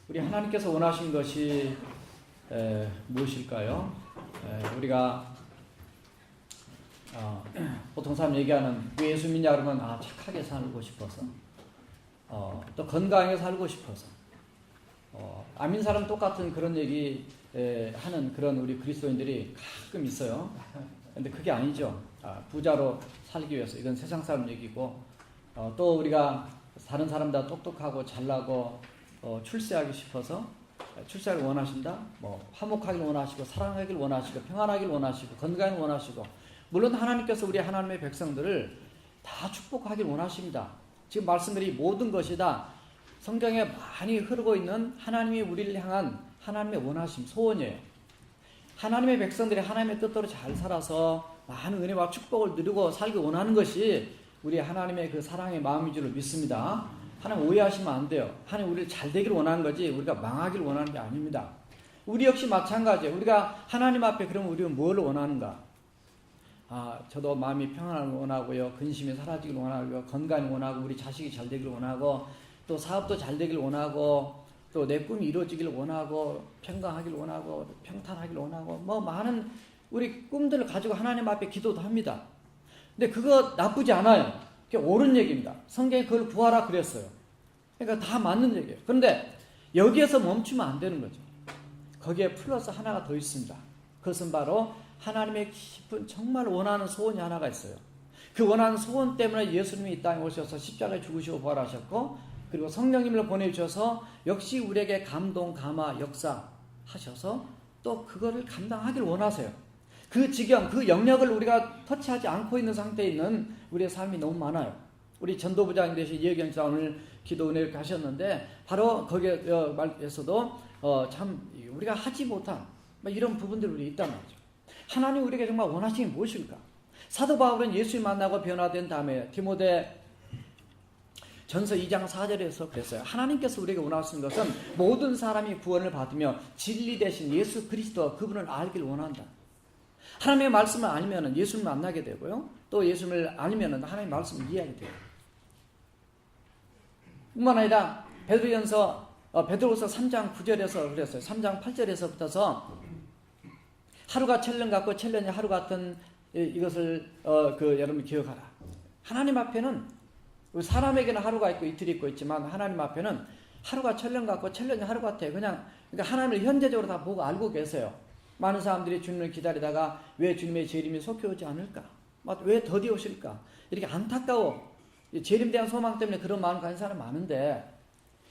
우리 하나님께서 원하신 것이 무엇일까요? 우리가 보통 사람 얘기하는 왜 예수 믿냐 그러면 착하게 살고 싶어서 또 건강하게 살고 싶어서 안 믿는 사람 똑같은 그런 얘기 하는 그런 우리 그리스도인들이 가끔 있어요. 근데 그게 아니죠. 부자로 살기 위해서 이건 세상 사람 얘기고 또 우리가 다른 사람보다 똑똑하고 잘나고 출세하기 싶어서 출세를 원하신다. 화목하길 원하시고 사랑하길 원하시고 평안하길 원하시고 건강을 원하시고 물론 하나님께서 우리 하나님의 백성들을 다 축복하길 원하십니다. 지금 말씀드린 모든 것이 다 성경에 많이 흐르고 있는 하나님이 우리를 향한 하나님의 원하심, 소원이에요. 하나님의 백성들이 하나님의 뜻대로 잘 살아서 많은 은혜와 축복을 누리고 살기 원하는 것이 우리 하나님의 그 사랑의 마음인 줄로 믿습니다. 하나님 오해하시면 안 돼요. 하나님 우리를 잘 되기를 원하는 거지 우리가 망하기를 원하는 게 아닙니다. 우리 역시 마찬가지예요. 우리가 하나님 앞에 그러면 우리는 뭘 원하는가? 저도 마음이 평안을 원하고요. 근심이 사라지길 원하고요. 건강을 원하고 우리 자식이 잘 되기를 원하고 또 사업도 잘 되기를 원하고 또 내 꿈이 이루어지기를 원하고 평강하기를 원하고 평탄하기를 원하고 많은 우리 꿈들을 가지고 하나님 앞에 기도도 합니다. 근데 그거 나쁘지 않아요. 그게 옳은 얘기입니다. 성경에 그걸 구하라 그랬어요. 그러니까 다 맞는 얘기예요. 그런데 여기에서 멈추면 안 되는 거죠. 거기에 플러스 하나가 더 있습니다. 그것은 바로 하나님의 깊은 정말 원하는 소원이 하나가 있어요. 그 원하는 소원 때문에 예수님이 이 땅에 오셔서 십자가에 죽으시고 부활하셨고 그리고 성령님을 보내주셔서 역시 우리에게 감동, 감화, 역사하셔서 또 그거를 감당하길 원하세요. 그 지경, 그 영역을 우리가 터치하지 않고 있는 상태에 있는 우리의 삶이 너무 많아요. 우리 전도부장님 되신 이혜경 씨 오늘 기도 은혜를 하셨는데 바로 거기에서도 참 우리가 하지 못한 이런 부분들이 우리 있단 말이죠. 하나님 우리에게 정말 원하시는 게 무엇일까? 사도 바울은 예수님 만나고 변화된 다음에 디모데 전서 2장 4절에서 그랬어요. 하나님께서 우리에게 원하시는 것은 모든 사람이 구원을 받으며 진리 대신 예수 그리스도 그분을 알길 원한다. 하나님의 말씀을 알면 예수님을 만나게 되고요. 또 예수님을 알면 하나님의 말씀을 이해하게 돼요. 뿐만 아니라 베드로전서 3장 9절에서 그랬어요. 3장 8절에서부터서 하루가 천년 같고 천년이 하루 같은 이것을 여러분 기억하라. 하나님 앞에는 사람에게는 하루가 있고 이틀이 있고 있지만 하나님 앞에는 하루가 천년 같고 천년이 하루 같아요. 그러니까 하나님을 현재적으로 다 보고 알고 계세요. 많은 사람들이 주님을 기다리다가 왜 주님의 재림이 속히 오지 않을까? 왜 더디 오실까? 이렇게 안타까워. 재림에 대한 소망 때문에 그런 마음 가진 사람 많은데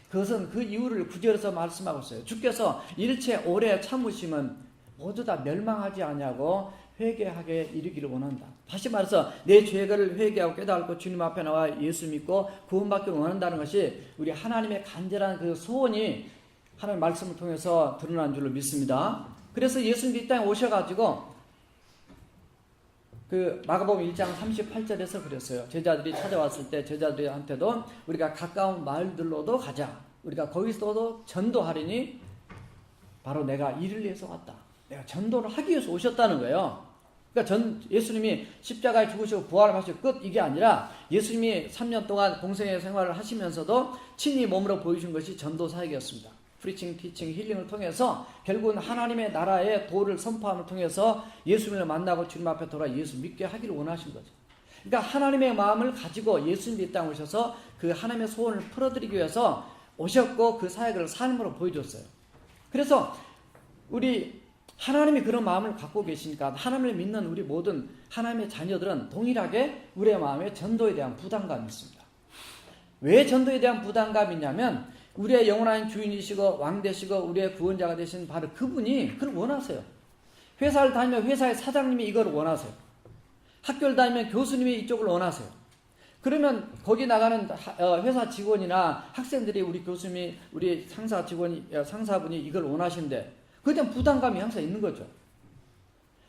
그것은 그 이유를 9절에서 말씀하고 있어요. 주께서 일체 오래 참으시면 모두 다 멸망하지 않냐고 회개하게 이르기를 원한다. 다시 말해서 내 죄를 회개하고 깨닫고 주님 앞에 나와 예수 믿고 구원받기를 원한다는 것이 우리 하나님의 간절한 그 소원이 하나님의 말씀을 통해서 드러난 줄로 믿습니다. 그래서 예수님이 이 땅에 오셔가지고 그 마가복음 1장 38절에서 그랬어요. 제자들이 찾아왔을 때 제자들한테도 우리가 가까운 마을들로도 가자. 우리가 거기서도 전도하리니 바로 내가 이를 위해서 왔다. 내가 전도를 하기 위해서 오셨다는 거예요. 그러니까 예수님이 십자가에 죽으시고 부활하시고 끝 이게 아니라 예수님이 3년 동안 공생의 생활을 하시면서도 친히 몸으로 보여준 것이 전도 사역이었습니다. 프리칭, 티칭, 힐링을 통해서 결국은 하나님의 나라의 도를 선포함을 통해서 예수님을 만나고 주님 앞에 돌아 예수 믿게 하기를 원하신 거죠. 그러니까 하나님의 마음을 가지고 예수님이 이 땅에 오셔서 그 하나님의 소원을 풀어드리기 위해서 오셨고 그 사역을 삶으로 보여줬어요. 그래서 우리 하나님이 그런 마음을 갖고 계시니까 하나님을 믿는 우리 모든 하나님의 자녀들은 동일하게 우리의 마음에 전도에 대한 부담감이 있습니다. 왜 전도에 대한 부담감이 있냐면 우리의 영원한 주인이시고 왕 되시고 우리의 구원자가 되신 바로 그분이 그걸 원하세요. 회사를 다니면 회사의 사장님이 이걸 원하세요. 학교를 다니면 교수님이 이쪽을 원하세요. 그러면 거기 나가는 회사 직원이나 학생들이 우리 교수님이 우리 상사분이 이걸 원하시는데 그에 대한 부담감이 항상 있는 거죠.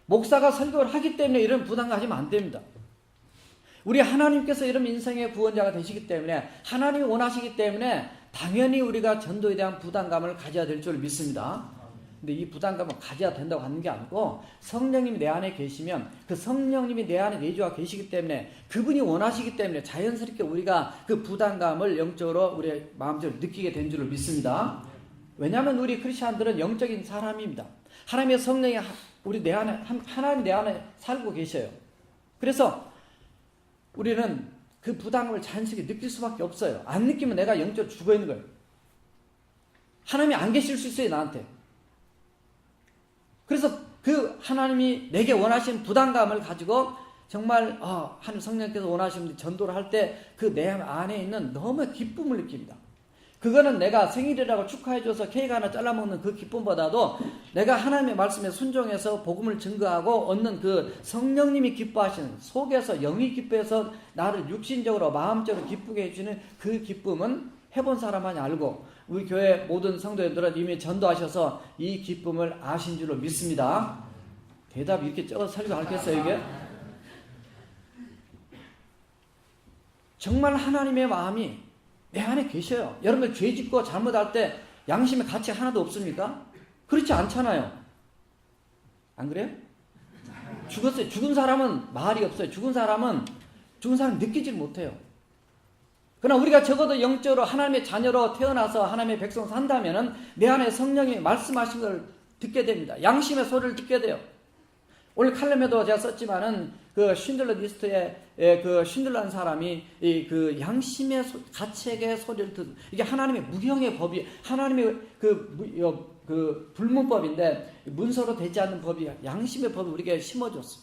목사가 설교를 하기 때문에 이런 부담감 가지면 안 됩니다. 우리 하나님께서 이런 인생의 구원자가 되시기 때문에 하나님이 원하시기 때문에 당연히 우리가 전도에 대한 부담감을 가져야 될 줄 믿습니다. 근데 이 부담감을 가져야 된다고 하는 게 아니고 성령님이 내 안에 계시면 그 성령님이 내 안에 내주와 계시기 때문에 그분이 원하시기 때문에 자연스럽게 우리가 그 부담감을 영적으로 우리의 마음적으로 느끼게 된 줄을 믿습니다. 왜냐하면 우리 크리스천들은 영적인 사람입니다. 하나님의 성령이 우리 내 안에, 하나님 내 안에 살고 계셔요. 그래서 우리는 그 부담을 자연스럽게 느낄 수밖에 없어요. 안 느끼면 내가 영적으로 죽어 있는 거예요. 하나님이 안 계실 수 있어요, 나한테. 그래서 그 하나님이 내게 원하시는 부담감을 가지고 정말 하나님 성령께서 원하시는 전도를 할 때 그 내 안에 있는 너무 기쁨을 느낍니다. 그거는 내가 생일이라고 축하해줘서 케이크 하나 잘라먹는 그 기쁨보다도 내가 하나님의 말씀에 순종해서 복음을 증거하고 얻는 그 성령님이 기뻐하시는, 속에서 영이 기뻐해서 나를 육신적으로 마음적으로 기쁘게 해주는 그 기쁨은 해본 사람만이 알고, 우리 교회 모든 성도님들은 이미 전도하셔서 이 기쁨을 아신 줄로 믿습니다. 대답이 이렇게 적어서 설교하겠어요, 이게? 정말 하나님의 마음이 내 안에 계셔요. 여러분 죄 짓고 잘못할 때 양심의 가치가 하나도 없습니까? 그렇지 않잖아요. 안 그래요? 죽었어요. 죽은 사람은 말이 없어요. 죽은 사람은 느끼질 못해요. 그러나 우리가 적어도 영적으로 하나님의 자녀로 태어나서 하나님의 백성 산다면은 내 안에 성령이 말씀하신 걸 듣게 됩니다. 양심의 소리를 듣게 돼요. 오늘 칼럼에도 제가 썼지만은 그 쉰들러 리스트에 그 쉰들러라는 사람이 그 양심의 가책의 소리를 듣는, 이게 하나님의 무형의 법이, 하나님의 그 불문법인데 문서로 되지 않는 법이 양심의 법을 우리에게 심어줬어.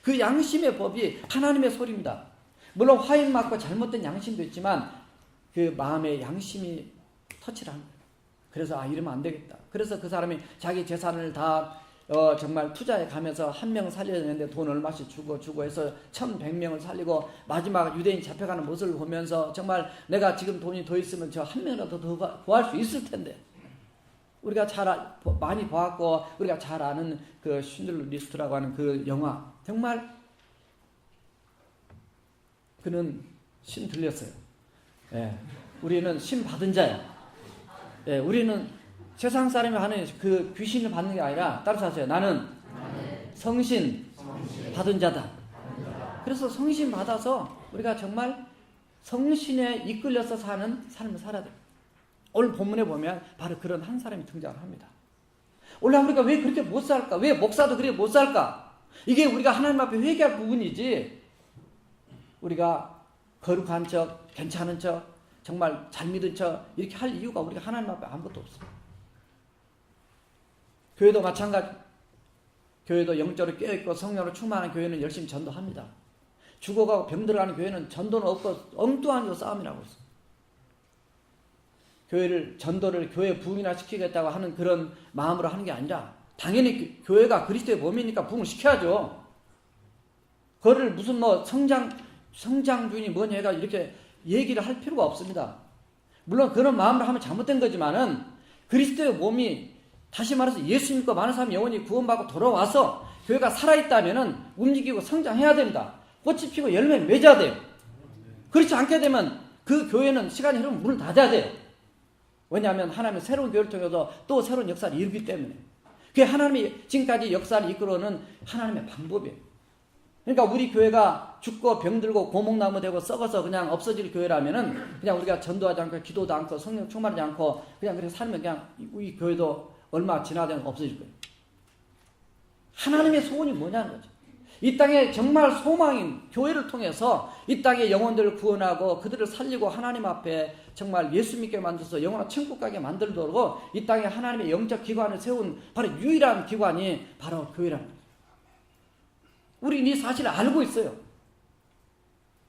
그 양심의 법이 하나님의 소리입니다. 물론 화인 맞고 잘못된 양심도 있지만 그 마음의 양심이 터치를 하는 거예요. 그래서 이러면 안 되겠다. 그래서 그 사람이 자기 재산을 다 정말 투자해 가면서 한 명 살려야 되는데 돈 얼마씩 주고 해서 1,100명을 살리고 마지막 유대인 잡혀가는 모습을 보면서 정말 내가 지금 돈이 더 있으면 저 한 명이라도 더 구할 수 있을 텐데, 우리가 많이 봐왔고 우리가 잘 아는 그 쉰들러 리스트라고 하는 그 영화, 정말 그는 신 들렸어요. 예, 우리는 신 받은 자야. 예, 우리는 세상 사람이 하는 그 귀신을 받는 게 아니라, 따라서 하세요. 나는 성신 받은 자다. 그래서 성신 받아서 우리가 정말 성신에 이끌려서 사는 삶을 살아야 돼요. 오늘 본문에 보면 바로 그런 한 사람이 등장을 합니다. 원래 우리가 왜 그렇게 못 살까? 왜 목사도 그렇게 못 살까? 이게 우리가 하나님 앞에 회개할 부분이지, 우리가 거룩한 척, 괜찮은 척, 정말 잘 믿은 척 이렇게 할 이유가 우리가 하나님 앞에 아무것도 없어요. 교회도 마찬가지. 교회도 영적으로 깨어있고 성령으로 충만한 교회는 열심히 전도합니다. 죽어가고 병들어가는 교회는 전도는 없고 엉뚱한 싸움이라고 했어요. 전도를 교회 부흥이나 시키겠다고 하는 그런 마음으로 하는 게 아니라, 당연히 교회가 그리스도의 몸이니까 부흥을 시켜야죠. 그거를 무슨 성장주의니 뭐니 해가 이렇게 얘기를 할 필요가 없습니다. 물론 그런 마음으로 하면 잘못된 거지만은, 그리스도의 몸이, 다시 말해서 예수 믿고 많은 사람이 영원히 구원받고 돌아와서 교회가 살아있다면은 움직이고 성장해야 됩니다. 꽃이 피고 열매 맺어야 돼요. 그렇지 않게 되면 그 교회는 시간이 흐르면 문을 닫아야 돼요. 왜냐하면 하나님은 새로운 교회를 통해서 또 새로운 역사를 이루기 때문에. 그게 하나님이 지금까지 역사를 이끌어오는 하나님의 방법이에요. 그러니까 우리 교회가 죽고 병들고 고목나무 되고 썩어서 그냥 없어질 교회라면은, 그냥 우리가 전도하지 않고 기도도 않고 성령 충만하지 않고 그냥 그렇게 살면 그냥 우리 교회도 얼마 지나면 없어질 거예요. 하나님의 소원이 뭐냐는 거죠. 이 땅에 정말 소망인 교회를 통해서 이 땅의 영혼들을 구원하고 그들을 살리고 하나님 앞에 정말 예수 믿게 만들어서 영원한 천국 가게 만들도록 이 땅에 하나님의 영적 기관을 세운 바로 유일한 기관이 바로 교회랍니다. 우리는 이 사실을 알고 있어요.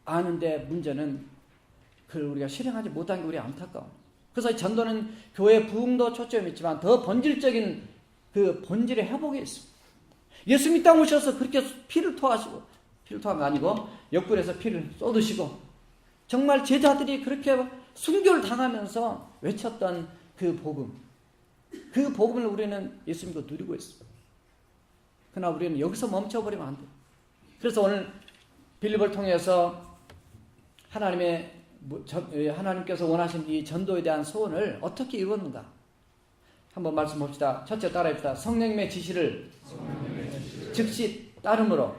아는데 문제는 그걸 우리가 실행하지 못한 게 우리 안타까워. 그래서 전도는 교회 부흥도 초점이 있지만 더 본질적인 그 본질의 회복에 있습니다. 예수 믿다 오셔서 그렇게 피를 토하시고, 피를 토한 거 아니고 옆구리에서 피를 쏟으시고, 정말 제자들이 그렇게 순교를 당하면서 외쳤던 그 복음, 그 복음을 우리는 예수 믿고 누리고 있습니다. 그러나 우리는 여기서 멈춰버리면 안 돼요. 그래서 오늘 빌립을 통해서 하나님께서 원하신 이 전도에 대한 소원을 어떻게 이루었는가 한번 말씀 봅시다. 첫째 따라합시다. 성령님의 지시를 즉시 따름으로.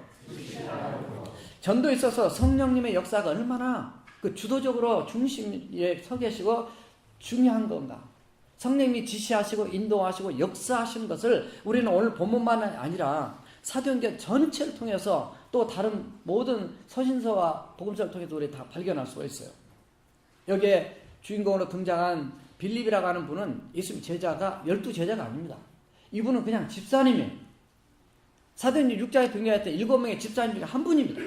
전도에 있어서 성령님의 역사가 얼마나 그 주도적으로 중심에 서 계시고 중요한 건가. 성령님이 지시하시고 인도하시고 역사하시는 것을 우리는 오늘 본문만 아니라 사도행전 전체를 통해서 또 다른 모든 서신서와 복음서를 통해서 우리 다 발견할 수가 있어요. 여기에 주인공으로 등장한 빌립이라고 하는 분은 예수님 제자가 12제자가 아닙니다. 이분은 그냥 집사님이에요. 사도행전 6장에 등장했던 7명의 집사님 중에 한 분입니다.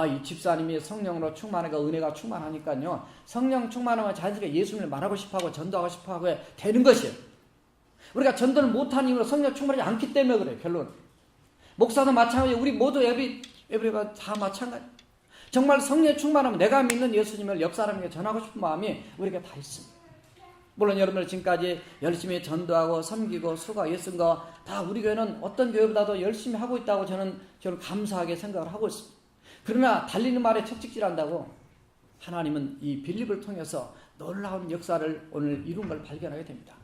이 집사님이 성령으로 충만하고 은혜가 충만하니까요. 성령 충만하면 자연스럽게 예수님을 말하고 싶어하고 전도하고 싶어하고 되는 것이에요. 우리가 전도를 못하는 이유로 성령 충만하지 않기 때문에 그래요. 결론. 목사도 마찬가지예요. 우리 모두 에브리가 다 마찬가지. 정말 성령 충만하면 내가 믿는 예수님을 옆 사람에게 전하고 싶은 마음이 우리가 다 있습니다. 물론 여러분들 지금까지 열심히 전도하고 섬기고 수고하고 애쓴 거 다 우리 교회는 어떤 교회보다도 열심히 하고 있다고 저는 감사하게 생각을 하고 있습니다. 그러나 달리는 말에 채찍질한다고 하나님은 이 빌립을 통해서 놀라운 역사를 오늘 이룬 걸 발견하게 됩니다.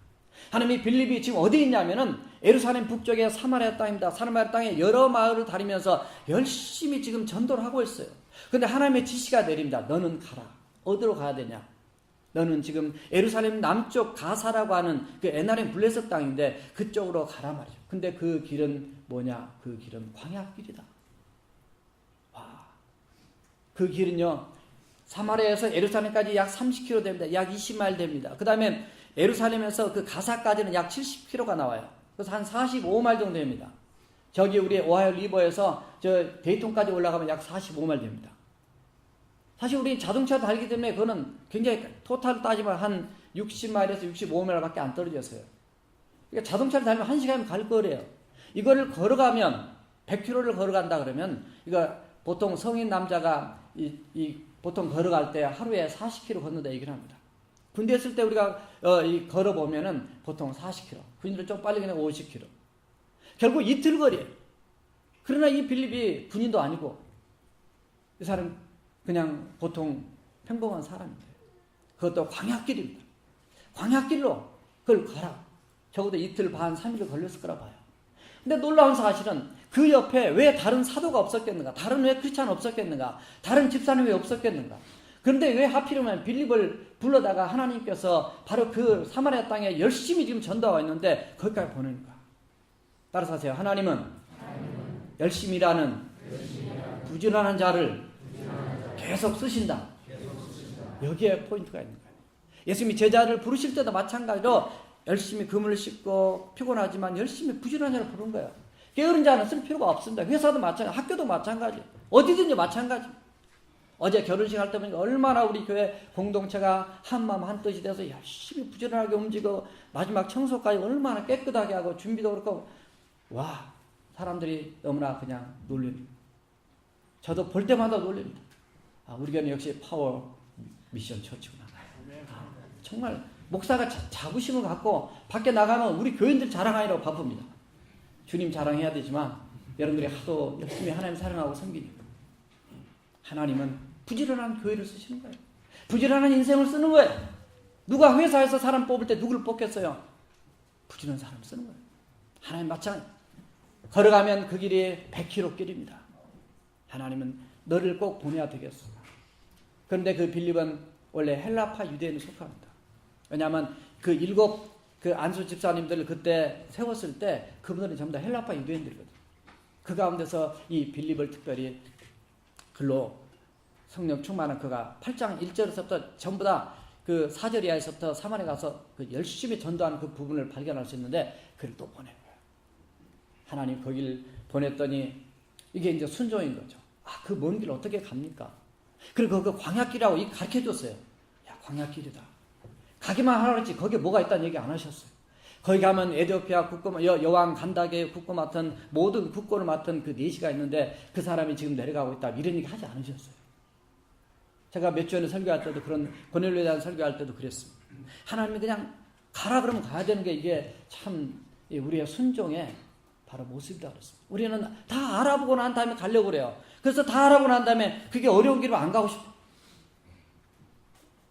하나님이 빌립이 지금 어디 있냐면은 예루살렘 북쪽의 사마리아 땅입니다. 사마리아 땅에 여러 마을을 다니면서 열심히 지금 전도를 하고 있어요. 근데 하나님의 지시가 내립니다. 너는 가라. 어디로 가야 되냐? 너는 지금 예루살렘 남쪽 가사라고 하는 그 옛날엔 블레셋 땅인데 그쪽으로 가라 말이죠. 근데 그 길은 뭐냐? 그 길은 광야길이다. 와, 그 길은요 사마리아에서 예루살렘까지 약 30km 됩니다. 약 20마일 됩니다. 그 다음에 예루살렘에서 그 가사까지는 약 70km가 나와요. 그래서 한 45마일 정도 됩니다. 저기 우리 오하이오 리버에서 저 데이톤까지 올라가면 약 45마일 됩니다. 사실 우리 자동차 달기 때문에 그거는 굉장히 토탈 따지면 한 60마일에서 65마일밖에 안 떨어졌어요. 그러니까 자동차를 달리면 1시간이면 갈 거래요. 이거를 걸어가면 100km를 걸어간다 그러면 이거 보통 성인 남자가 보통 걸어갈 때 하루에 40km 걷는다 얘기를 합니다. 군대 있을 때 우리가 걸어보면은 보통 40km, 군인들은 좀 빨리 그냥 50km. 결국 이틀 거리예요. 그러나 이 빌립이 군인도 아니고 이 사람 그냥 보통 평범한 사람인데 그것도 광야길입니다. 광야길로 그걸 가라. 적어도 이틀 반, 3일 걸렸을 거라 봐요. 근데 놀라운 사실은 그 옆에 왜 다른 사도가 없었겠는가? 다른 왜 크리스찬 없었겠는가? 다른 집사님 왜 없었겠는가? 그런데 왜 하필이면 빌립을 불러다가 하나님께서 바로 그 사마리아 땅에 열심히 지금 전도하고 있는데 거기까지 보내는 거야. 따라서 하세요. 하나님은 열심히 일하는 부지런한 자를 계속 쓰신다. 여기에 포인트가 있는 거예요. 예수님이 제자를 부르실 때도 마찬가지로 열심히 그물을 씻고 피곤하지만 열심히 부지런한 자를 부른 거예요. 게으른 자는 쓸 필요가 없습니다. 회사도 마찬가지, 학교도 마찬가지, 어디든지 마찬가지. 어제 결혼식 할 때 보니까 얼마나 우리 교회 공동체가 한마음 한뜻이 돼서 열심히 부지런하게 움직이고 마지막 청소까지 얼마나 깨끗하게 하고 준비도 그렇고 와 사람들이 너무나 그냥 놀립니다. 저도 볼 때마다 놀립니다. 우리 교회는 역시 파워 미션 처치구나. 정말 목사가 자부심을 갖고 밖에 나가면 우리 교인들 자랑하느라고 바쁩니다. 주님 자랑해야 되지만 여러분들이 하도 열심히 하나님 사랑하고 섬기니까 하나님은 부지런한 교회를 쓰시는 거예요. 부지런한 인생을 쓰는 거예요. 누가 회사에서 사람 뽑을 때 누구를 뽑겠어요? 부지런한 사람 쓰는 거예요. 하나님 마찬가지. 걸어가면 그 길이 100km 길입니다. 하나님은 너를 꼭 보내야 되겠어. 그런데 그 빌립은 원래 헬라파 유대인을 속합니다. 왜냐하면 그 7 안수 집사님들을 그때 세웠을 때 그분들은 전부 다 헬라파 유대인들이거든요. 그 가운데서 이 빌립을 특별히 글로 성령 충만한 그가 8장 1절에서부터 전부 다 그 사절 이하에서부터 사마리아 가서 그 열심히 전도하는 그 부분을 발견할 수 있는데 그를 또 보낸 거예요. 하나님 거길 보냈더니 이게 이제 순종인 거죠. 그 먼 길 어떻게 갑니까? 그리고 그 광야길이라고 가르쳐 줬어요. 야, 광야길이다. 가기만 하라 그랬지 거기에 뭐가 있다는 얘기 안 하셨어요. 거기 가면 에티오피아 국고, 여왕 간다게 국고 맡은 모든 국고를 맡은 그 4시가 있는데 그 사람이 지금 내려가고 있다. 이런 얘기 하지 않으셨어요. 제가 몇 주 전에 설교할 때도 그런 고넬료에 대한 설교할 때도 그랬습니다. 하나님이 그냥 가라 그러면 가야 되는 게 이게 참 우리의 순종의 바로 모습이다 그랬습니다. 우리는 다 알아보고 난 다음에 가려고 그래요. 그래서 다 알아보고 난 다음에 그게 어려운 길로 안 가고 싶어.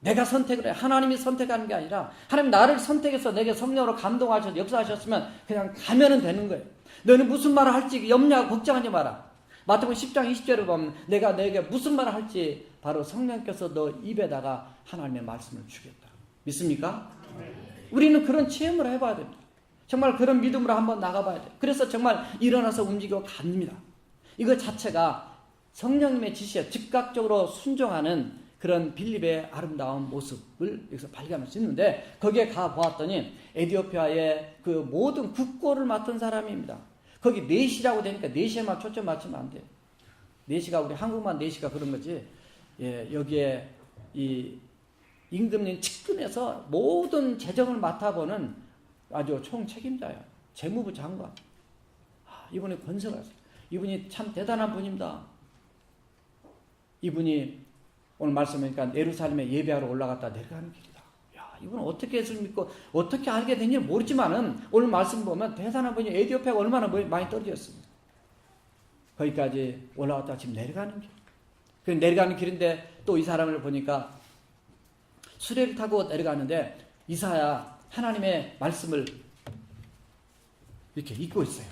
내가 선택을 해. 하나님이 선택하는 게 아니라 하나님 나를 선택해서 내게 성령으로 감동하셔서 역사하셨으면 그냥 가면은 되는 거예요. 너는 무슨 말을 할지 염려하고 걱정하지 마라. 마태복음 10장 20절에 보면 내가 너에게 무슨 말을 할지 바로 성령께서 너 입에다가 하나님의 말씀을 주겠다. 믿습니까? 우리는 그런 체험을 해봐야 됩니다. 정말 그런 믿음으로 한번 나가봐야 돼요. 그래서 정말 일어나서 움직여 갑니다. 이거 자체가 성령님의 지시에 즉각적으로 순종하는 그런 빌립의 아름다운 모습을 여기서 발견할 수 있는데, 거기에 가보았더니 에티오피아의 그 모든 국고를 맡은 사람입니다. 거기 4시라고 되니까 4시에만 초점 맞추면 안 돼요. 4시가 우리 한국만 4시가 그런 거지, 예, 여기에 이 임금님 측근에서 모든 재정을 맡아보는 아주 총책임자예요. 재무부 장관. 이분이 권세가 있어요. 이분이 참 대단한 분입니다. 이분이 오늘 말씀하니까 예루살렘에 예배하러 올라갔다 내려가는 길이다. 야, 이분은 어떻게 예수를 믿고 어떻게 알게 된지 모르지만은 오늘 말씀 보면 대단한 분이 에티오피아가 얼마나 많이 떨어졌습니다. 거기까지 올라갔다 지금 내려가는 길. 그 내려가는 길인데 또 이 사람을 보니까 수레를 타고 내려가는데 이사야 하나님의 말씀을 이렇게 읽고 있어요.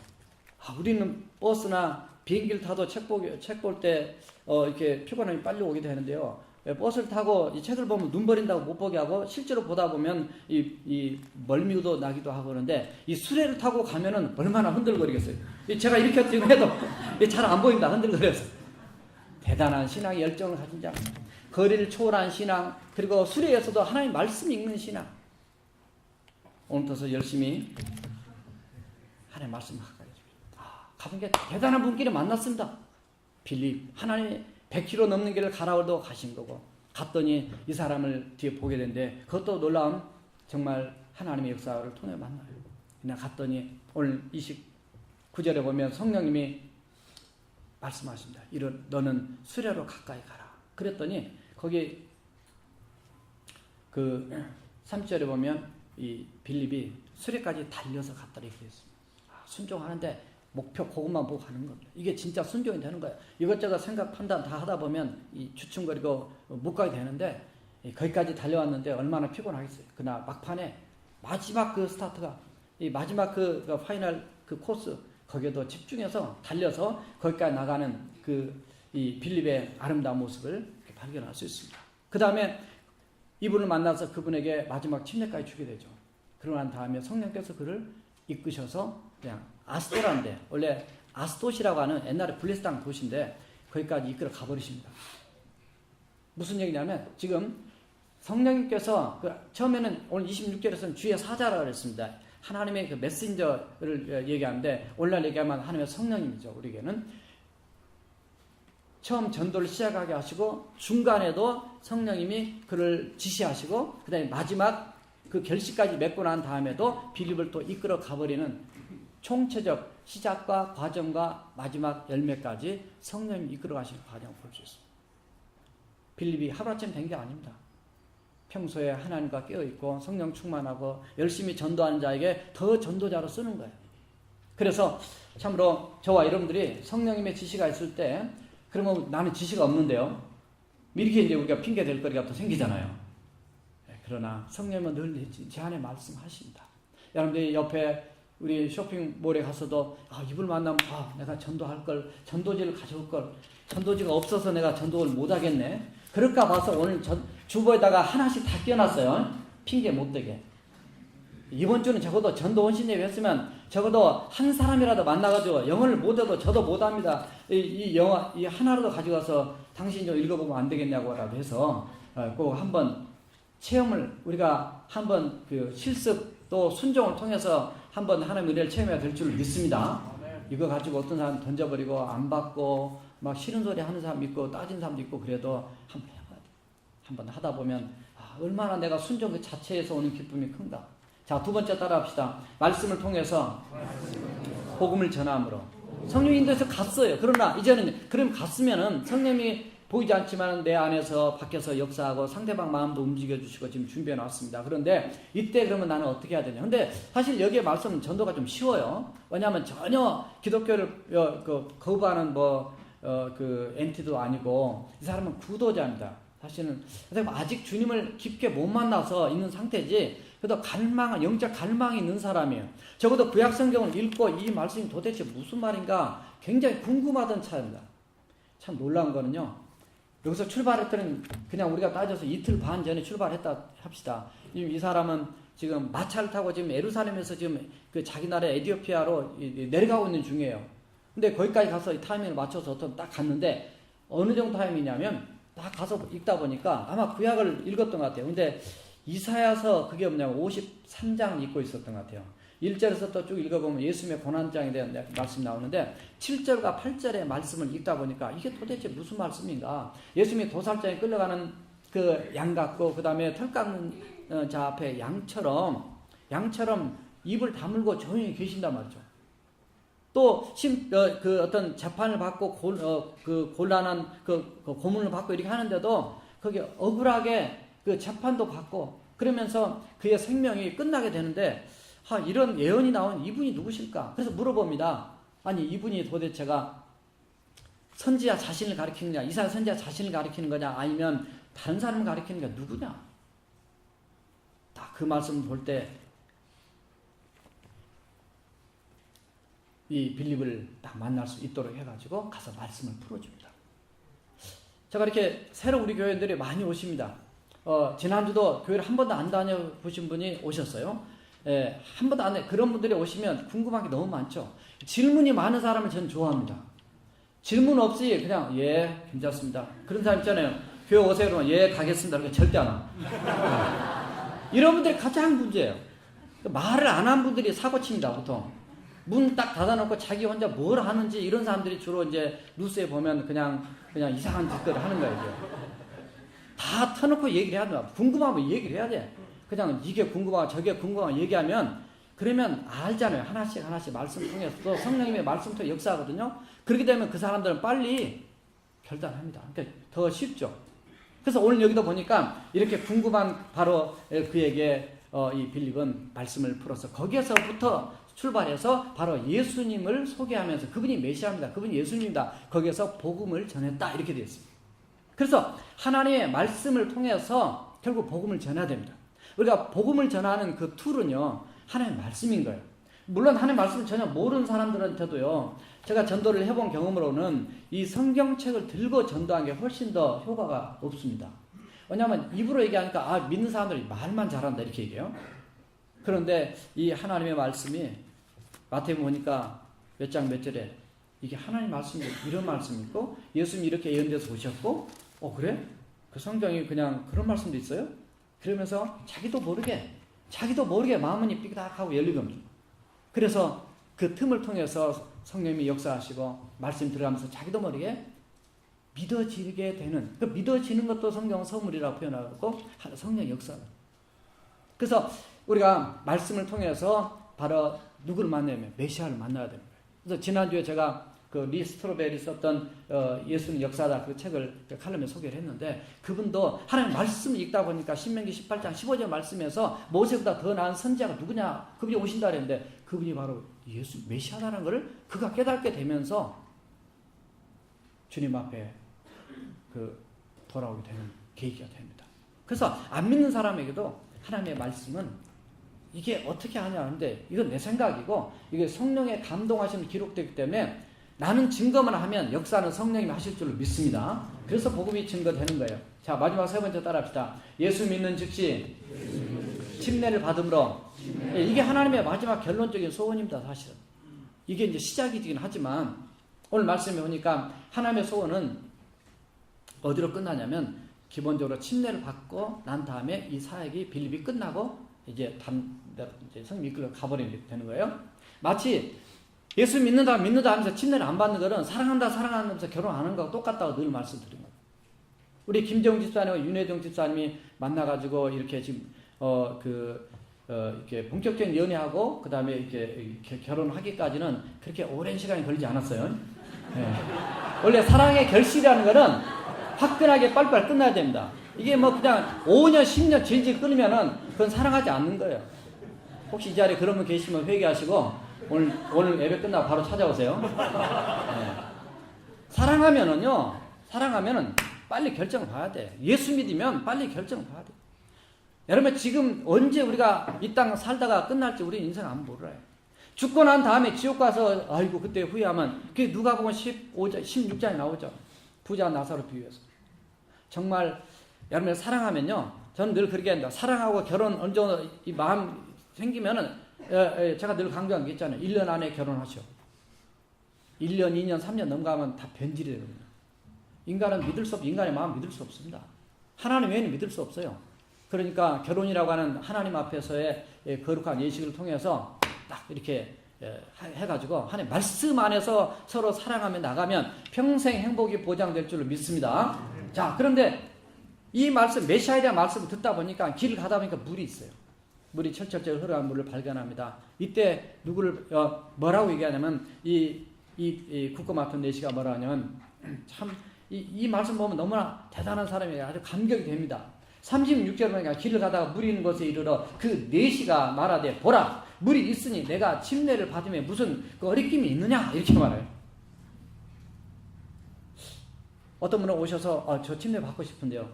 우리는 버스나 비행기를 타도 책 볼 때 이렇게 피곤함이 빨리 오기도 하는데요. 버스를 타고 이 책을 보면 눈 버린다고 못 보게 하고 실제로 보다 보면 이 멀미도 나기도 하고 그러는데 이 수레를 타고 가면은 얼마나 흔들거리겠어요. 제가 이렇게 지금 해도 잘 안 보인다, 흔들거려서. 대단한 신앙의 열정을 가진 자, 거리를 초월한 신앙, 그리고 수레에서도 하나님 말씀 읽는 신앙. 오늘부터 열심히 하나님 말씀 가까이 가본 게 대단한 분끼리 만났습니다. 빌립, 하나님 100km 넘는 길을 가라오도 가신 거고, 갔더니 이 사람을 뒤에 보게 되는데 그것도 놀라운 정말 하나님의 역사를 통해 만나요. 그냥 갔더니 오늘 29절에 보면 성령님이 말씀하십니다. 너는 수레로 가까이 가라. 그랬더니 거기 그 3절에 보면 이 빌립이 수레까지 달려서 갔다 이렇게 했습니다. 순종하는데 목표 그것만 보고 가는 겁니다. 이게 진짜 순종이 되는 거예요. 이것저것 생각 판단 다 하다 보면 이 주춤거리고 못 가게 되는데, 거기까지 달려왔는데 얼마나 피곤하겠어요. 그러나 막판에 마지막 그 스타트가, 이 마지막 그 파이널 그 코스, 거기에도 집중해서 달려서 거기까지 나가는 이 빌립의 아름다운 모습을 발견할 수 있습니다. 그 다음에 이분을 만나서 그분에게 마지막 침례까지 주게 되죠. 그러고 난 다음에 성령께서 그를 이끄셔서 그냥 아스토라인데, 원래 아스토시라고 하는 옛날에 블레스 땅 도시인데 거기까지 이끌어 가버리십니다. 무슨 얘기냐면 지금 성령님께서 처음에는 오늘 26절에서는 주의 사자라고 그랬습니다. 하나님의 그 메신저를 얘기하는데 오늘날 얘기하면 하나님의 성령님이죠. 우리에게는 처음 전도를 시작하게 하시고 중간에도 성령님이 그를 지시하시고 그 다음에 마지막 그 결실까지 맺고 난 다음에도 빌립을 또 이끌어 가버리는 총체적 시작과 과정과 마지막 열매까지 성령님이 이끌어 가시는 과정을 볼 수 있습니다. 빌립이 하루아침에 된 게 아닙니다. 평소에 하나님과 깨어있고 성령 충만하고 열심히 전도하는 자에게 더 전도자로 쓰는 거예요. 그래서 참으로 저와 여러분들이 성령님의 지시가 있을 때, 그러면 나는 지시가 없는데요, 이렇게 이제 우리가 핑계 댈 거리가 또 생기잖아요. 그러나 성령님은 늘 제 안에 말씀하십니다. 여러분들이 옆에 우리 쇼핑몰에 가서도 이분 만나면 내가 전도할 걸, 전도지를 가져올 걸, 전도지가 없어서 내가 전도를 못 하겠네. 그럴까 봐서 오늘 주보에다가 하나씩 다 끼워놨어요. 핑계 못 대게. 이번 주는 적어도 전도 원신예배 했으면 적어도 한 사람이라도 만나가지고 영어를 못해도 저도 못합니다. 이 영어 이 하나라도 가져가서 당신이 좀 읽어보면 안 되겠냐고라도 해서 꼭 한번 체험을 우리가 한번 그 실습 또 순종을 통해서 한번 하나님의 은혜를 체험해야 될 줄 믿습니다. 이거 가지고 어떤 사람 던져버리고 안 받고 막 싫은 소리 하는 사람 있고 따진 사람도 있고 그래도 한번 해봐야 돼. 한번 하다 보면 얼마나 내가 순종 그 자체에서 오는 기쁨이 큰가. 자, 두 번째 따라합시다. 말씀을 통해서 복음을 전함으로. 성령이 인도해서 갔어요. 그러나 이제는 그럼 갔으면은 성령이 보이지 않지만 내 안에서 밖에서 역사하고 상대방 마음도 움직여주시고 지금 준비해 놨습니다. 그런데 이때 그러면 나는 어떻게 해야 되냐. 근데 사실 여기에 말씀 전도가 좀 쉬워요. 왜냐하면 전혀 기독교를 거부하는 그 엔티도 아니고 이 사람은 구도자입니다. 사실은 아직 주님을 깊게 못 만나서 있는 상태지, 그래도 영적 갈망이 있는 사람이에요. 적어도 구약 성경을 읽고 이 말씀이 도대체 무슨 말인가 굉장히 궁금하던 차입니다. 참 놀라운 거는요, 여기서 출발했더니 그냥 우리가 따져서 이틀 반 전에 출발했다 합시다. 이 사람은 지금 마차를 타고 지금 예루살렘에서 지금 그 자기 나라 에티오피아로 내려가고 있는 중이에요. 근데 거기까지 가서 이 타이밍을 맞춰서 어떤 딱 갔는데 어느 정도 타이밍이냐면 딱 가서 읽다 보니까 아마 구약을 읽었던 것 같아요. 근데 이사야서 그게 뭐냐면 53장 읽고 있었던 것 같아요. 1절에서 또 쭉 읽어보면 예수님의 고난장에 대한 말씀이 나오는데 7절과 8절의 말씀을 읽다 보니까 이게 도대체 무슨 말씀인가. 예수님이 도살장에 끌려가는 그 양 같고 그 다음에 털 깎는 자 앞에 양처럼 입을 다물고 조용히 계신단 말이죠. 또 그 어떤 재판을 받고 그 곤란한 그 고문을 받고 이렇게 하는데도 거기 억울하게 그 재판도 받고 그러면서 그의 생명이 끝나게 되는데 이런 예언이 나온 이분이 누구실까? 그래서 물어봅니다. 아니 이분이 도대체가 선지자 자신을 가리키는 거냐, 이사야 선지자 자신을 가리키는 거냐, 아니면 다른 사람을 가리키는 게 누구냐? 딱 그 말씀을 볼 때 이 빌립을 딱 만날 수 있도록 해가지고 가서 말씀을 풀어줍니다. 제가 이렇게 새로 우리 교회들이 많이 오십니다. 지난주도 교회를 한 번도 안 다녀보신 분이 오셨어요. 한 번도 안 해. 그런 분들이 오시면 궁금한 게 너무 많죠. 질문이 많은 사람을 저는 좋아합니다. 질문 없이 그냥 예 괜찮습니다. 그런 사람 있잖아요. 교회 오세요 그러면 예 가겠습니다. 그러니까 절대 안 와. 이런 분들이 가장 문제예요. 말을 안 한 분들이 사고칩니다. 보통 문 딱 닫아놓고 자기 혼자 뭘 하는지 이런 사람들이 주로 이제 뉴스에 보면 그냥 이상한 짓들을 하는 거예요. 이제. 다 터놓고 얘기를 해야 돼. 궁금하면 얘기를 해야 돼. 그냥 이게 궁금하고 저게 궁금하고 얘기하면 그러면 알잖아요. 하나씩 말씀 통해서 또 성령님의 말씀 통해 역사하거든요. 그렇게 되면 그 사람들은 빨리 결단합니다. 그러니까 더 쉽죠. 그래서 오늘 여기도 보니까 이렇게 궁금한 바로 그에게 이 빌립은 말씀을 풀어서 거기에서부터 출발해서 바로 예수님을 소개하면서 그분이 메시아입니다. 그분이 예수님입니다. 거기에서 복음을 전했다 이렇게 되어 있습니다. 그래서 하나님의 말씀을 통해서 결국 복음을 전해야 됩니다. 우리가 복음을 전하는 그 툴은요 하나님의 말씀인 거예요. 물론 하나님의 말씀을 전혀 모르는 사람들한테도요 제가 전도를 해본 경험으로는 이 성경책을 들고 전도한 게 훨씬 더 효과가 없습니다. 왜냐하면 입으로 얘기하니까 믿는 사람들이 말만 잘한다 이렇게 얘기해요. 그런데 이 하나님의 말씀이 마태복음 보니까 몇 장 몇 절에 이게 하나님 말씀이 이런 말씀이 있고 예수님이 이렇게 예언돼서 오셨고 그래? 그 성경이 그냥 그런 말씀도 있어요? 그러면서 자기도 모르게 마음이 삐딱하고 열린 겁니다. 그래서 그 틈을 통해서 성령님이 역사하시고 말씀 들어가면서 자기도 모르게 믿어지게 되는 그 믿어지는 것도 성경 선물이라고 표현하고 성령 역사가. 그래서 우리가 말씀을 통해서 바로 누구를 만나면 메시아를 만나야 됩니다. 그래서 지난주에 제가 그 리 스트로벨이 썼던 예수님 역사다 그 책을 칼럼에 소개를 했는데 그분도 하나님 말씀을 읽다 보니까 신명기 18장 15절 말씀에서 모세보다 더 나은 선지자가 누구냐 그분이 오신다 그랬는데 그분이 바로 예수 메시아라는 것을 그가 깨닫게 되면서 주님 앞에 그 돌아오게 되는 계기가 됩니다. 그래서 안 믿는 사람에게도 하나님의 말씀은 이게 어떻게 하냐 하는데 이건 내 생각이고 이게 성령의 감동하심이 기록되기 때문에 나는 증거만 하면 역사는 성령님이 하실 줄로 믿습니다. 그래서 복음이 증거되는 거예요. 자 마지막 세 번째 따라합시다. 예수 믿는 즉시 침례를 받음으로 이게 하나님의 마지막 결론적인 소원입니다. 사실은 이게 이제 시작이긴 하지만 오늘 말씀에 보니까 하나님의 소원은 어디로 끝나냐면 기본적으로 침례를 받고 난 다음에 이 사역이 빌립이 끝나고 이제 성령 이끌려 가버리게 되는 거예요. 마치 예수 믿는다 하면서 침례를 안 받는 거는 사랑한다 하면서 결혼하는 거하고 똑같다고 늘 말씀드린 거예요. 우리 김정 집사님과 윤혜정 집사님이 만나가지고 이렇게 지금 이렇게 본격적인 연애하고 그 다음에 이렇게 결혼하기까지는 그렇게 오랜 시간이 걸리지 않았어요. 네. 원래 사랑의 결실이라는 거는 화끈하게 빨리빨리 끝나야 됩니다. 이게 뭐 그냥 5년, 10년 질질 끊으면은 그건 사랑하지 않는 거예요. 혹시 이 자리에 그런 분 계시면 회개하시고 오늘 예배 끝나고 바로 찾아오세요. 네. 사랑하면은 빨리 결정을 봐야 돼. 예수 믿으면 빨리 결정을 봐야 돼. 여러분 지금 언제 우리가 이 땅 살다가 끝날지 우리 인생 안 몰라요. 죽고 난 다음에 지옥 가서 아이고 그때 후회하면 그게 누가복음 16장에 나오죠. 부자 나사로 비유해서. 정말 여러분을 사랑하면요. 저는 늘 그렇게 한다. 사랑하고 결혼 어느 정도 이 마음 생기면은 제가 늘 강조한 게 있잖아요. 1년 안에 결혼하셔. 1년, 2년, 3년 넘어가면 다 변질이 되거든요. 인간은 인간의 마음 믿을 수 없습니다. 하나님 외에는 믿을 수 없어요. 그러니까 결혼이라고 하는 하나님 앞에서의 거룩한 예식을 통해서 딱 이렇게 해가지고 하나님 말씀 안에서 서로 사랑하며 나가면 평생 행복이 보장될 줄로 믿습니다. 자, 그런데 이 말씀, 메시아에 대한 말씀을 듣다 보니까 길을 가다 보니까 물이 있어요. 물이 철철철 흘러가는 물을 발견합니다. 이때 누구를 뭐라고 얘기하냐면 이 국고 맡은 내시가 뭐라 하냐면 참 이 말씀 보면 너무나 대단한 사람이에요. 아주 감격이 됩니다. 36절에 보니까 길을 가다가 물이 있는 곳에 이르러 그 내시가 말하되 보라 물이 있으니 내가 침례를 받으면 무슨 그 어리낌이 있느냐 이렇게 말해요. 어떤 분은 오셔서 저 침례 받고 싶은데요.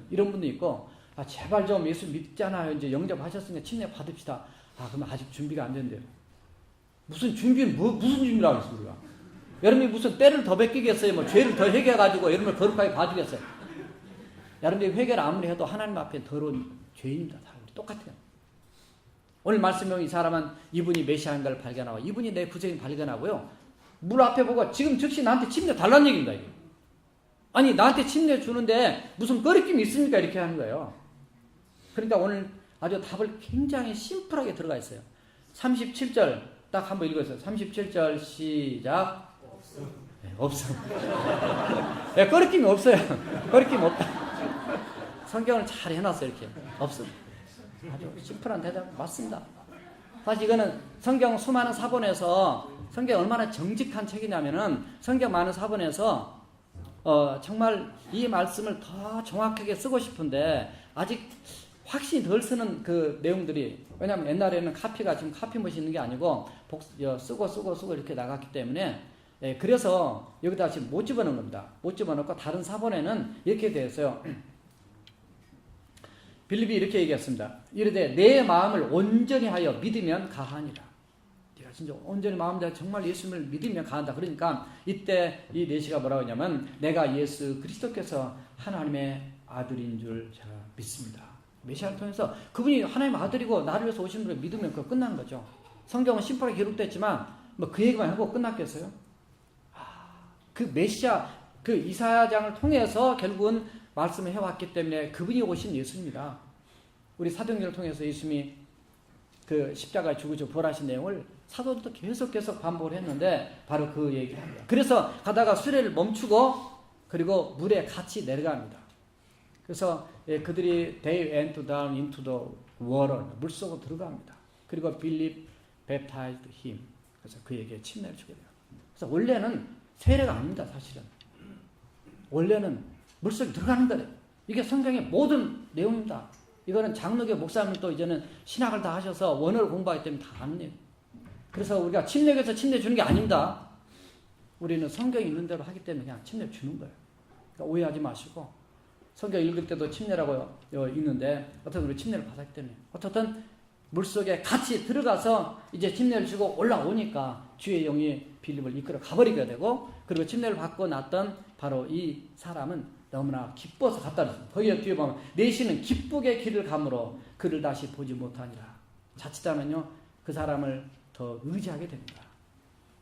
이런 분도 있고 제발 좀 예수 믿잖아요. 이제 영접하셨으니까 침례 받읍시다. 그러면 아직 준비가 안 된대요. 무슨 준비를 무슨 준비를 하겠어요 우리가. 여러분이 무슨 때를 더 베끼겠어요. 뭐 죄를 더 회개해가지고 여러분을 거룩하게 봐주겠어요. 여러분이 회개를 아무리 해도 하나님 앞에 더러운 죄인입니다. 다 똑같아요. 오늘 말씀용 이 사람은 이분이 메시아인가를 발견하고 이분이 내 구세인 발견하고요. 물 앞에 보고 지금 즉시 나한테 침례 달라는 얘기입니다. 이게. 아니 나한테 침례 주는데 무슨 거리낌이 있습니까? 이렇게 하는 거예요. 그러니까 오늘 아주 답을 굉장히 심플하게 들어가 있어요. 37절 딱 한번 읽어주세요. 37절 시작. 없어. 네, 거리낌이 없어요. 거리낌 없다. 성경을 잘 해놨어요. 이렇게. 없어. 아주 심플한 대답 맞습니다. 사실 이거는 성경 수많은 사본에서 성경 얼마나 정직한 책이냐면은 성경 많은 사본에서 정말 이 말씀을 더 정확하게 쓰고 싶은데 아직 확신이 덜 쓰는 그 내용들이 왜냐하면 옛날에는 카피가 지금 카피머신 있는 게 아니고 쓰고 이렇게 나갔기 때문에 그래서 여기다 지금 못 집어넣은 겁니다. 못 집어넣고 다른 사본에는 이렇게 되어 있어요. 빌립이 이렇게 얘기했습니다. 이르되 내 마음을 온전히 하여 믿으면 가하니라. 네가 진짜 온전히 마음 다해 정말 예수님을 믿으면 가한다. 그러니까 이때 이 내시가 뭐라고 하냐면 내가 예수 그리스도께서 하나님의 아들인 줄 제가 믿습니다. 메시아를 통해서 그분이 하나님의 아들이고 나를 위해서 오신 분을 믿으면 그거 끝난 거죠. 성경은 심플하게 기록됐지만 뭐 그 얘기만 하고 끝났겠어요? 그 메시아 그 이사야장을 통해서 결국은 말씀을 해왔기 때문에 그분이 오신 예수입니다. 우리 사도행전을 통해서 예수님이 그 십자가에 죽으시고 부활하신 내용을 사도들도 계속 반복을 했는데 바로 그 얘기를 합니다. 그래서 가다가 수레를 멈추고 그리고 물에 같이 내려갑니다. 그래서 그들이 they went down into the water 물속으로 들어갑니다. 그리고 빌립 baptized him. 그래서 그에게 침례를 주게 돼요. 그래서 원래는 세례가 아닙니다. 사실은 원래는 물속에 들어가는 거래요. 이게 성경의 모든 내용입니다. 이거는 장로교 목사님도 이제는 신학을 다 하셔서 원어를 공부하기 때문에 다 아는 내용. 그래서 우리가 침례교에서 침례 주는 게 아닙니다. 우리는 성경이 있는 대로 하기 때문에 그냥 침례 주는 거예요. 그러니까 오해하지 마시고 성경 읽을 때도 침례라고 있는데 어쨌든 우리 침례를 받았기 때문에 어쨌든 물속에 같이 들어가서 이제 침례를 주고 올라오니까 주의 영이 빌립을 이끌어 가버리게 되고 그리고 침례를 받고 났던 바로 이 사람은 너무나 기뻐서 갔다는 겁니다. 거기 뒤에 보면 내시는 기쁘게 길을 가므로 그를 다시 보지 못하니라. 자칫하면요 그 사람을 더 의지하게 됩니다.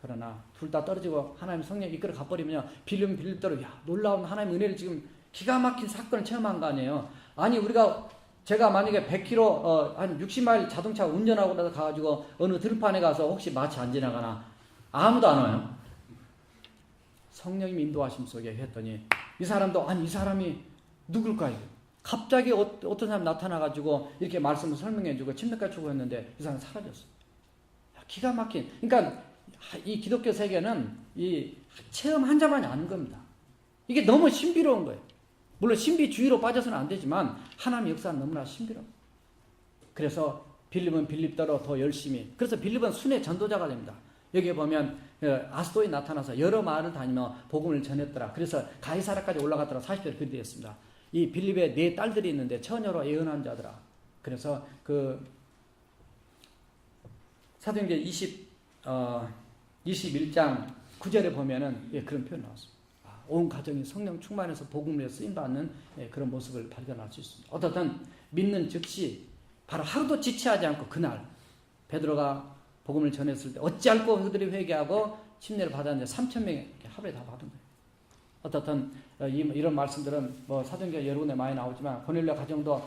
그러나 둘 다 떨어지고 하나님 성령 이끌어 가버리면요 빌립대로 놀라운 하나님의 은혜를 지금 기가 막힌 사건을 체험한 거 아니에요. 아니 제가 만약에 100km 한 60마일 자동차 운전하고 나서 가가지고 어느 들판에 가서 혹시 마치 안 지나가나 아무도 안 와요. 성령님 인도하심 속에 했더니 이 사람도 아니 이 사람이 누굴까요? 갑자기 어떤 사람 나타나가지고 이렇게 말씀을 설명해주고 침례까지 주고 했는데 이 사람 사라졌어요. 기가 막힌. 그러니까 이 기독교 세계는 이 체험 한 자만이 아닌 겁니다. 이게 너무 신비로운 거예요. 물론 신비주의로 빠져서는 안 되지만 하나님의 역사는 너무나 신비로워. 그래서 빌립은 빌립대로 더 열심히. 그래서 빌립은 순회 전도자가 됩니다. 여기에 보면 아스도에 나타나서 여러 마을을 다니며 복음을 전했더라. 그래서 가이사라까지 올라갔더라. 40절에 그리 되었습니다. 이 빌립의 4 딸들이 있는데 처녀로 예언한 자더라. 그래서 그 사도행전 21장 9절에 보면은 그런 표현 나왔습니다. 온 가정이 성령 충만해서 복음에 쓰임받는 그런 모습을 발견할 수 있습니다. 어떻든 믿는 즉시 바로 하루도 지체하지 않고 그날 베드로가 복음을 전했을 때 어찌할꼬 그들이 회개하고 침례를 받았는데 3,000명이 하루에 다 받은 거예요. 어떻든 이런 말씀들은 뭐 사도행전 여러 군데 많이 나오지만 고넬료 가정도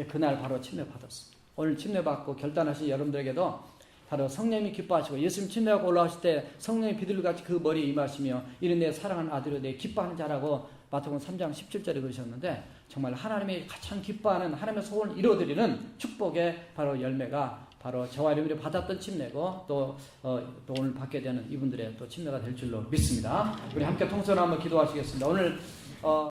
그날 바로 침례 받았습니다. 오늘 침례 받고 결단하신 여러분들에게도 바로 성령이 기뻐하시고 예수님 침례하고 올라오실 때 성령이 비둘기같이 그 머리에 임하시며 이는 내 사랑하는 아들이요 내 기뻐하는 자라고 마태복음 3장 17절에 그러셨는데 정말 하나님이 가장 기뻐하는 하나님의 소원을 이루어드리는 축복의 바로 열매가 바로 저와 여러분이 받았던 침례고 또 오늘 받게 되는 이분들의 또 침례가 될 줄로 믿습니다. 우리 함께 통성으로 한번 기도하시겠습니다. 오늘